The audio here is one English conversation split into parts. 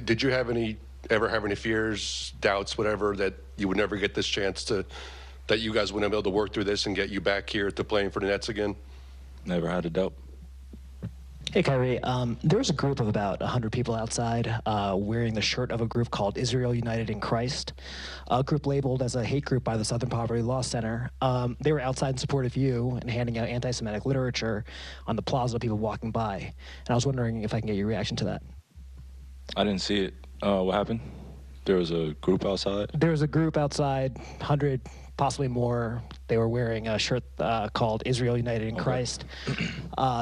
Did you ever have any fears, doubts, whatever, that you would never get this chance that you guys wouldn't be able to work through this and get you back here to playing for the Nets again? Never had a doubt. Hey, Kyrie. There was a group of about 100 people outside wearing the shirt of a group called Israel United in Christ, a group labeled as a hate group by the Southern Poverty Law Center. They were outside in support of you and handing out anti-Semitic literature on the plaza to people walking by. And I was wondering if I can get your reaction to that. I didn't see it. What happened? There was a group outside? There was a group outside, 100, possibly more. They were wearing a shirt called Israel United in Christ.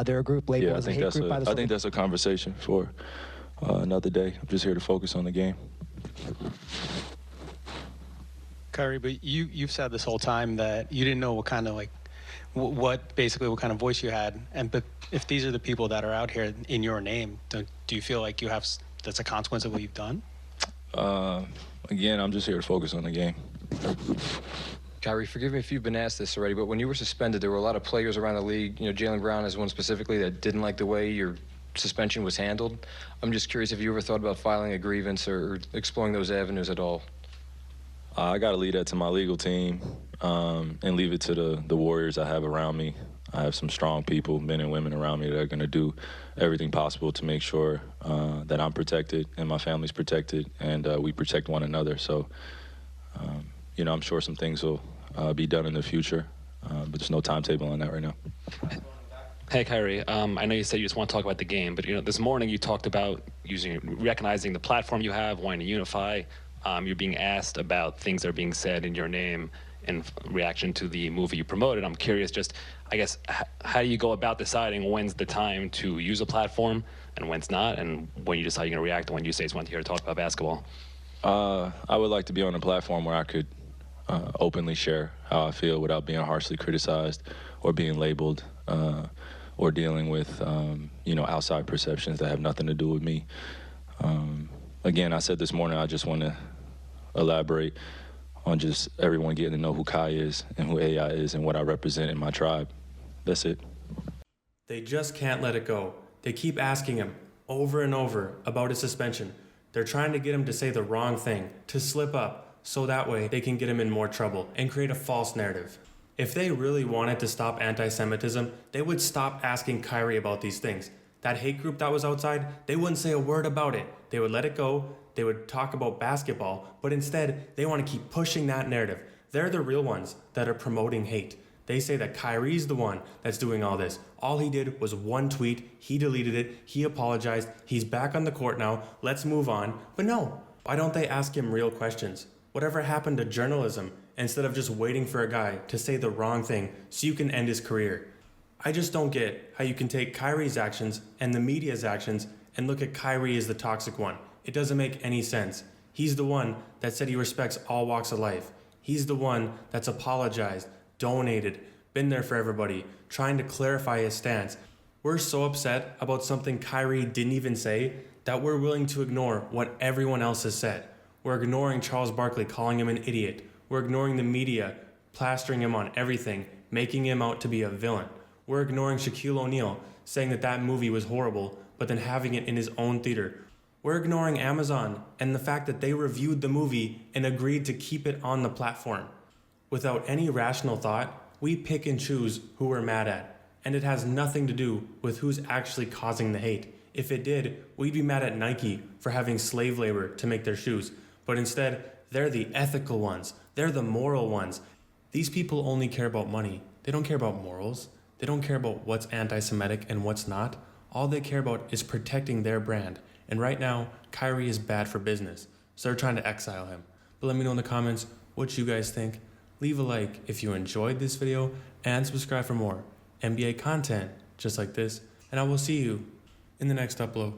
They're a group labeled as a hate group by the... I think that's a conversation for another day. I'm just here to focus on the game. Kyrie, but you've said this whole time that you didn't know what kind of what kind of voice you had. But if these are the people that are out here in your name, do you feel like that's a consequence of what you've done? Again, I'm just here to focus on the game. Kyrie, forgive me if you've been asked this already, but when you were suspended, there were a lot of players around the league, Jaylen Brown is one specifically, that didn't like the way your suspension was handled. I'm just curious if you ever thought about filing a grievance or exploring those avenues at all. I got to leave that to my legal team and leave it to the warriors I have around me. I have some strong people, men and women around me, that are going to do everything possible to make sure that I'm protected and my family's protected and we protect one another. So, I'm sure some things will be done in the future, but there's no timetable on that right now. Hey, Kyrie, I know you said you just want to talk about the game, but this morning you talked about recognizing the platform you have, wanting to unify. You're being asked about things that are being said in your name in reaction to the movie you promoted. I'm curious, I guess, how do you go about deciding when's the time to use a platform and when's not, and when you decide you're going to react and when you say it's one here to talk about basketball? I would like to be on a platform where I could openly share how I feel without being harshly criticized or being labeled or dealing with, outside perceptions that have nothing to do with me. Again, I said this morning, I just want to elaborate on just everyone getting to know who Kai is and who AI is and what I represent in my tribe. That's it. They just can't let it go. They keep asking him over and over about his suspension. They're trying to get him to say the wrong thing, to slip up, so that way they can get him in more trouble and create a false narrative. If they really wanted to stop anti-Semitism, they would stop asking Kyrie about these things. That hate group that was outside, they wouldn't say a word about it. They would let it go, they would talk about basketball, but instead, they want to keep pushing that narrative. They're the real ones that are promoting hate. They say that Kyrie's the one that's doing all this. All he did was one tweet, he deleted it, he apologized, he's back on the court now, let's move on. But no, why don't they ask him real questions? Whatever happened to journalism, instead of just waiting for a guy to say the wrong thing so you can end his career? I just don't get how you can take Kyrie's actions and the media's actions and look at Kyrie as the toxic one. It doesn't make any sense. He's the one that said he respects all walks of life. He's the one that's apologized, donated, been there for everybody, trying to clarify his stance. We're so upset about something Kyrie didn't even say that we're willing to ignore what everyone else has said. We're ignoring Charles Barkley calling him an idiot. We're ignoring the media plastering him on everything, making him out to be a villain. We're ignoring Shaquille O'Neal saying that movie was horrible, but then having it in his own theater. We're ignoring Amazon and the fact that they reviewed the movie and agreed to keep it on the platform. Without any rational thought, we pick and choose who we're mad at, and it has nothing to do with who's actually causing the hate. If it did, we'd be mad at Nike for having slave labor to make their shoes, but instead, they're the ethical ones. They're the moral ones. These people only care about money. They don't care about morals. They don't care about what's anti-Semitic and what's not. All they care about is protecting their brand. And right now, Kyrie is bad for business, so they're trying to exile him. But let me know in the comments what you guys think. Leave a like if you enjoyed this video and subscribe for more NBA content just like this. And I will see you in the next upload.